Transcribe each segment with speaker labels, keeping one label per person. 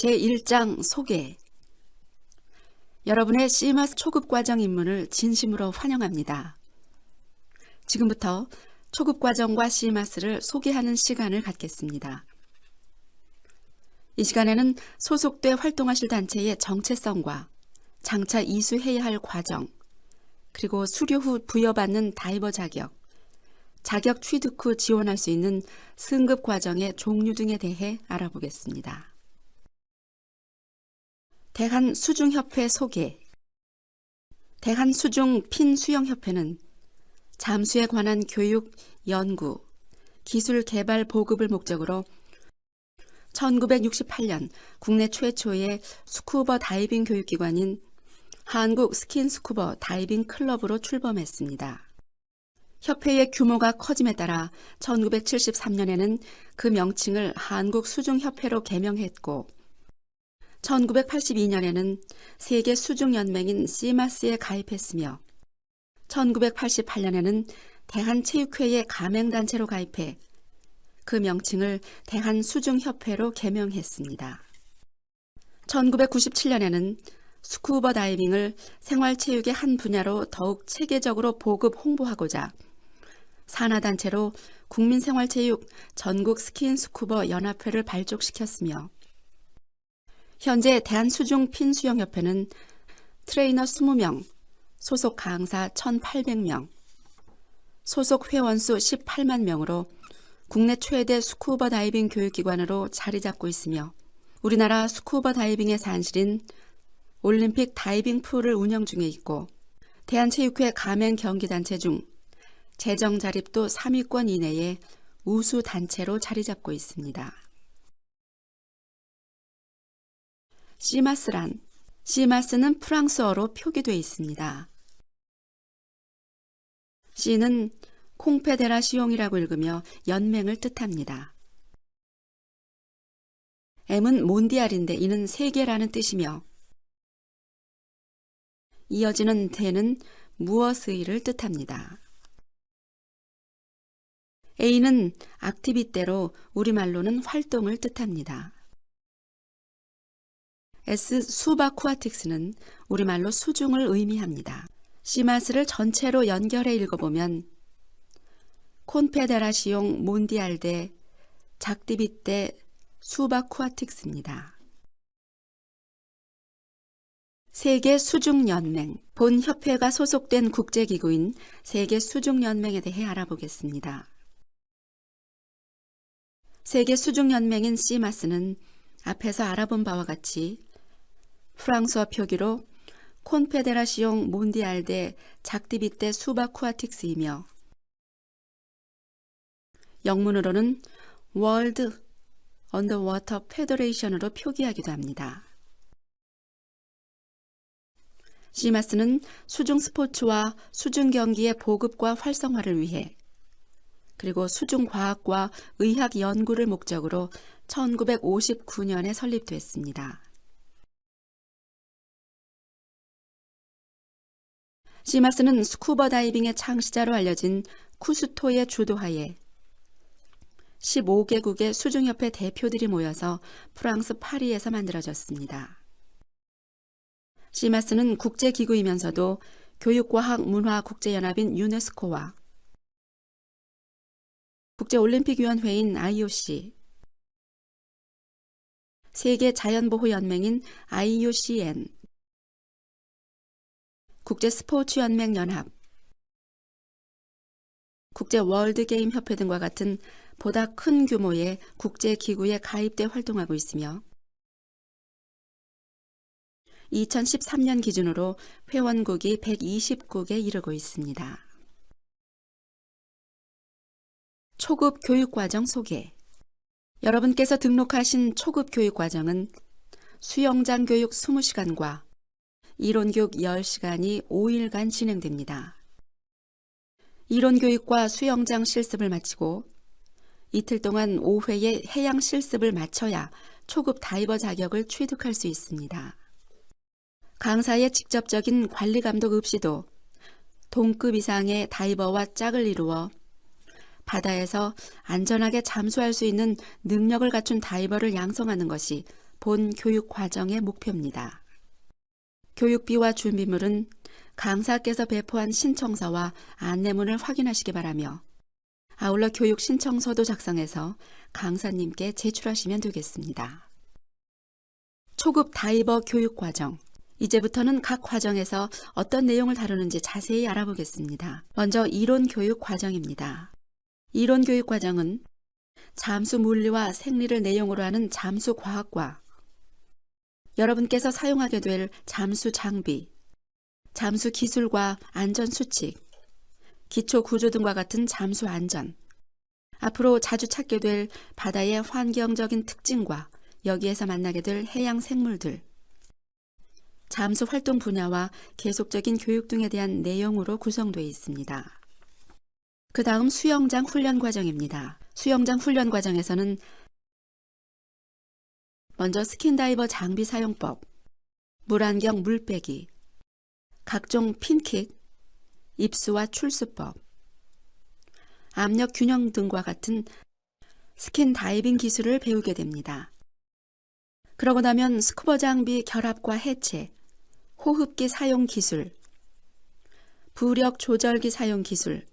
Speaker 1: 제1장 소개. 여러분의 씨마스 초급 과정 입문을 진심으로 환영합니다. 지금부터 초급 과정과 씨마스를 소개하는 시간을 갖겠습니다. 이 시간에는 소속돼 활동하실 단체의 정체성과 장차 이수해야 할 과정, 그리고 수료 후 부여받는 다이버 자격, 자격 취득 후 지원할 수 있는 승급 과정의 종류 등에 대해 알아보겠습니다. 대한수중협회 소개. 대한수중핀수영협회는 잠수에 관한 교육, 연구, 기술 개발 보급을 목적으로 1968년 국내 최초의 스쿠버 다이빙 교육기관인 한국 스킨스쿠버 다이빙 클럽으로 출범했습니다. 협회의 규모가 커짐에 따라 1973년에는 그 명칭을 한국수중협회로 개명했고 1982년에는 세계수중연맹인 씨마스에 가입했으며 1988년에는 대한체육회에 가맹단체로 가입해 그 명칭을 대한수중협회로 개명했습니다. 1997년에는 스쿠버 다이빙을 생활체육의 한 분야로 더욱 체계적으로 보급 홍보하고자 산하단체로 국민생활체육 전국 스킨스쿠버 연합회를 발족시켰으며 현재 대한수중핀수영협회는 트레이너 20명, 소속 강사 1,800명, 소속 회원수 18만 명으로 국내 최대 스쿠버 다이빙 교육기관으로 자리 잡고 있으며 우리나라 스쿠버 다이빙의 산실인 올림픽 다이빙 풀을 운영 중에 있고 대한체육회 가맹 경기단체 중 재정 자립도 3위권 이내의 우수 단체로 자리 잡고 있습니다. 씨마스란, 씨마스는 프랑스어로 표기되어 있습니다. 씨는 콩페데라시옹이라고 읽으며 연맹을 뜻합니다. M은 몬디알인데 이는 세계라는 뜻이며 이어지는 대는 무엇의를 뜻합니다. A는 악티비테로 우리말로는 활동을 뜻합니다. S 수바쿠아틱스는 우리말로 수중을 의미합니다. 씨마스를 전체로 연결해 읽어보면 콘페데라시옹 몬디알데 작디비테 수바쿠아틱스입니다. 세계수중연맹, 본 협회가 소속된 국제기구인 세계수중연맹에 대해 알아보겠습니다. 세계수중연맹인 씨마스는 앞에서 알아본 바와 같이 프랑스어 표기로 콘페데라시옹 몬디알데 작디비테 수바쿠아틱스이며 영문으로는 월드 언더워터 페더레이션으로 표기하기도 합니다. 씨마스는 수중 스포츠와 수중 경기의 보급과 활성화를 위해 그리고 수중 과학과 의학 연구를 목적으로 1959년에 설립됐습니다. 씨마스는 스쿠버 다이빙의 창시자로 알려진 쿠스토의 주도하에 15개국의 수중협회 대표들이 모여서 프랑스 파리에서 만들어졌습니다. 씨마스는 국제기구이면서도 교육과학문화국제연합인 유네스코와 국제올림픽위원회인 IOC, 세계자연보호연맹인 IUCN, 국제스포츠연맹연합, 국제월드게임협회 등과 같은 보다 큰 규모의 국제기구에 가입돼 활동하고 있으며 2013년 기준으로 회원국이 120국에 이르고 있습니다. 초급 교육과정 소개. 여러분께서 등록하신 초급 교육과정은 수영장 교육 20시간과 이론교육 10시간이 5일간 진행됩니다. 이론교육과 수영장 실습을 마치고 이틀 동안 5회의 해양 실습을 마쳐야 초급 다이버 자격을 취득할 수 있습니다. 강사의 직접적인 관리 감독 없이도 동급 이상의 다이버와 짝을 이루어 바다에서 안전하게 잠수할 수 있는 능력을 갖춘 다이버를 양성하는 것이 본 교육 과정의 목표입니다. 교육비와 준비물은 강사께서 배포한 신청서와 안내문을 확인하시기 바라며 아울러 교육 신청서도 작성해서 강사님께 제출하시면 되겠습니다. 초급 다이버 교육 과정. 이제부터는 각 과정에서 어떤 내용을 다루는지 자세히 알아보겠습니다. 먼저 이론 교육 과정입니다. 이론 교육 과정은 잠수 물리와 생리를 내용으로 하는 잠수 과학과 여러분께서 사용하게 될 잠수 장비, 잠수 기술과 안전 수칙, 기초 구조 등과 같은 잠수 안전, 앞으로 자주 찾게 될 바다의 환경적인 특징과 여기에서 만나게 될 해양 생물들, 잠수 활동 분야와 계속적인 교육 등에 대한 내용으로 구성되어 있습니다. 그 다음 수영장 훈련 과정입니다. 수영장 훈련 과정에서는 먼저 스킨다이버 장비 사용법, 물안경 물빼기, 각종 핀킥, 입수와 출수법, 압력 균형 등과 같은 스킨 다이빙 기술을 배우게 됩니다. 그러고 나면 스쿠버 장비 결합과 해체, 호흡기 사용 기술, 부력 조절기 사용 기술,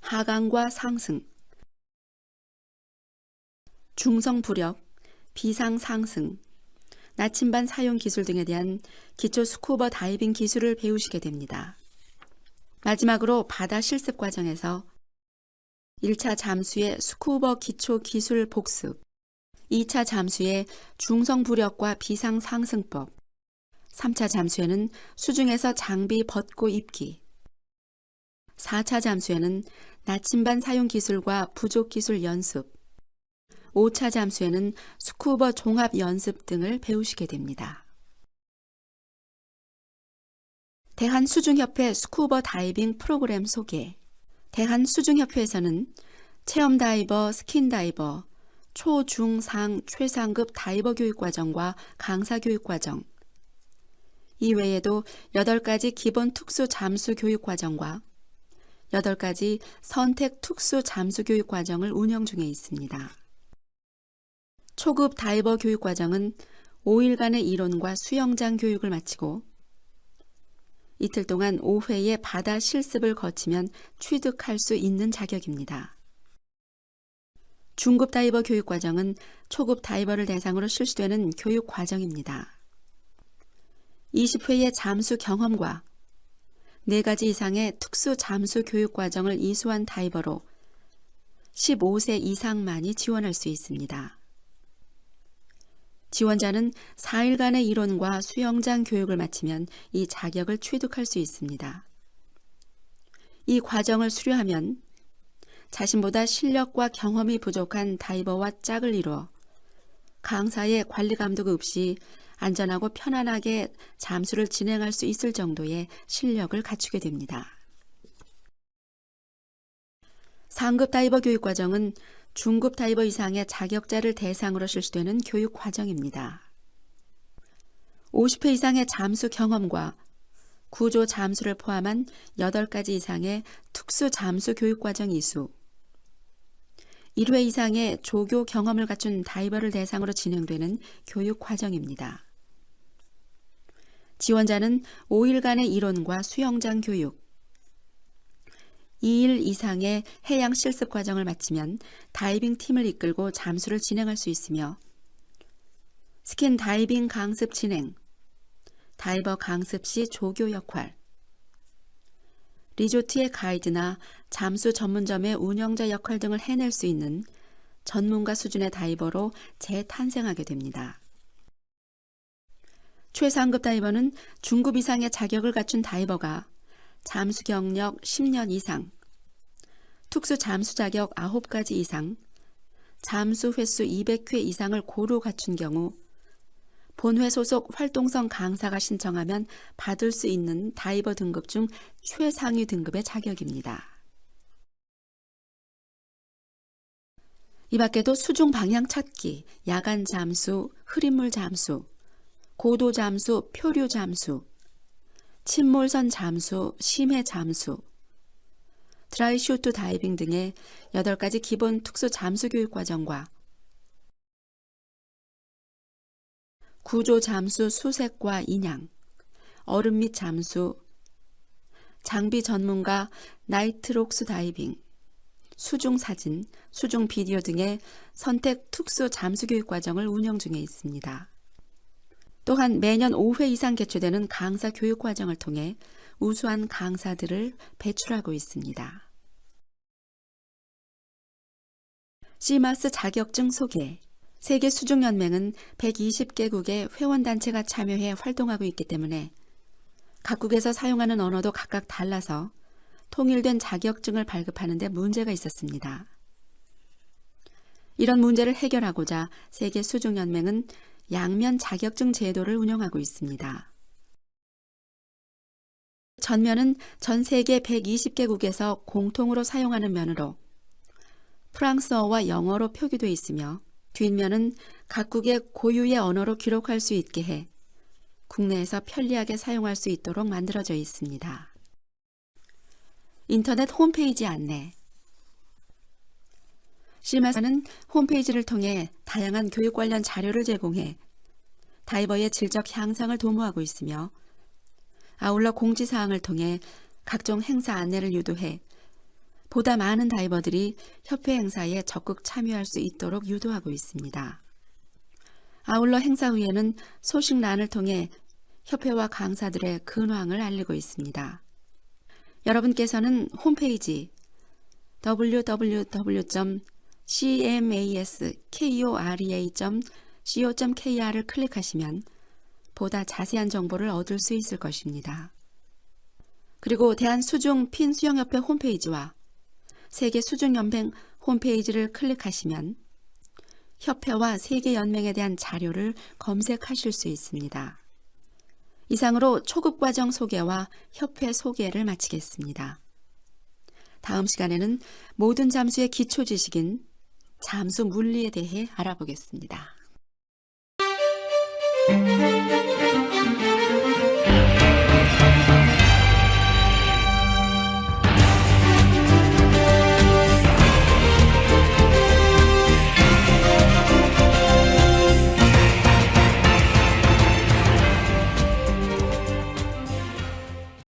Speaker 1: 하강과 상승, 중성 부력, 비상 상승, 나침반 사용 기술 등에 대한 기초 스쿠버 다이빙 기술을 배우시게 됩니다. 마지막으로 바다 실습 과정에서 1차 잠수의 스쿠버 기초 기술 복습, 2차 잠수의 중성 부력과 비상 상승법, 3차 잠수에는 수중에서 장비 벗고 입기, 4차 잠수에는 나침반 사용 기술과 부족 기술 연습, 5차 잠수에는 스쿠버 종합 연습 등을 배우시게 됩니다. 대한수중협회 스쿠버 다이빙 프로그램 소개. 대한수중협회에서는 체험다이버, 스킨다이버, 초, 중, 상, 최상급 다이버 교육과정과 강사교육과정, 이외에도 8가지 기본 특수 잠수 교육과정과 8가지 선택 특수 잠수 교육과정을 운영 중에 있습니다. 초급 다이버 교육과정은 5일간의 이론과 수영장 교육을 마치고 이틀 동안 5회의 바다 실습을 거치면 취득할 수 있는 자격입니다. 중급 다이버 교육과정은 초급 다이버를 대상으로 실시되는 교육과정입니다. 20회의 잠수 경험과 4가지 이상의 특수 잠수 교육과정을 이수한 다이버로 15세 이상만이 지원할 수 있습니다. 지원자는 4일간의 이론과 수영장 교육을 마치면 이 자격을 취득할 수 있습니다. 이 과정을 수료하면 자신보다 실력과 경험이 부족한 다이버와 짝을 이루어 강사의 관리 감독 없이 안전하고 편안하게 잠수를 진행할 수 있을 정도의 실력을 갖추게 됩니다. 상급 다이버 교육과정은 중급 다이버 이상의 자격자를 대상으로 실시되는 교육 과정입니다. 50회 이상의 잠수 경험과 구조 잠수를 포함한 8가지 이상의 특수 잠수 교육 과정 이수, 1회 이상의 조교 경험을 갖춘 다이버를 대상으로 진행되는 교육 과정입니다. 지원자는 5일간의 이론과 수영장 교육, 2일 이상의 해양 실습 과정을 마치면 다이빙 팀을 이끌고 잠수를 진행할 수 있으며 스킨 다이빙 강습 진행, 다이버 강습 시 조교 역할, 리조트의 가이드나 잠수 전문점의 운영자 역할 등을 해낼 수 있는 전문가 수준의 다이버로 재탄생하게 됩니다. 최상급 다이버는 중급 이상의 자격을 갖춘 다이버가 잠수 경력 10년 이상, 특수 잠수 자격 9가지 이상, 잠수 횟수 200회 이상을 고루 갖춘 경우 본회 소속 활동성 강사가 신청하면 받을 수 있는 다이버 등급 중 최상위 등급의 자격입니다. 이 밖에도 수중 방향 찾기, 야간 잠수, 흐린물 잠수, 고도 잠수, 표류 잠수, 침몰선 잠수, 심해 잠수, 드라이 슈트 다이빙 등의 8가지 기본 특수 잠수 교육 과정과 구조 잠수 수색과 인양, 얼음 및 잠수, 장비 전문가 나이트록스 다이빙, 수중 사진, 수중 비디오 등의 선택 특수 잠수 교육 과정을 운영 중에 있습니다. 또한 매년 5회 이상 개최되는 강사 교육 과정을 통해 우수한 강사들을 배출하고 있습니다. 시마스 자격증 소개. 세계 수중연맹은 120개국의 회원단체가 참여해 활동하고 있기 때문에 각국에서 사용하는 언어도 각각 달라서 통일된 자격증을 발급하는 데 문제가 있었습니다. 이런 문제를 해결하고자 세계 수중연맹은 양면 자격증 제도를 운영하고 있습니다. 전면은 전 세계 120개국에서 공통으로 사용하는 면으로 프랑스어와 영어로 표기되어 있으며 뒷면은 각국의 고유의 언어로 기록할 수 있게 해 국내에서 편리하게 사용할 수 있도록 만들어져 있습니다. 인터넷 홈페이지 안내. 시마스는 홈페이지를 통해 다양한 교육 관련 자료를 제공해 다이버의 질적 향상을 도모하고 있으며 아울러 공지사항을 통해 각종 행사 안내를 유도해 보다 많은 다이버들이 협회 행사에 적극 참여할 수 있도록 유도하고 있습니다. 아울러 행사 후에는 소식란을 통해 협회와 강사들의 근황을 알리고 있습니다. 여러분께서는 홈페이지 www.cmaskorea.co.kr을 클릭하시면 보다 자세한 정보를 얻을 수 있을 것입니다. 그리고 대한수중 핀수영협회 홈페이지와 세계수중연맹 홈페이지를 클릭하시면 협회와 세계연맹에 대한 자료를 검색하실 수 있습니다. 이상으로 초급과정 소개와 협회 소개를 마치겠습니다. 다음 시간에는 모든 잠수의 기초 지식인 잠수 물리에 대해 알아보겠습니다.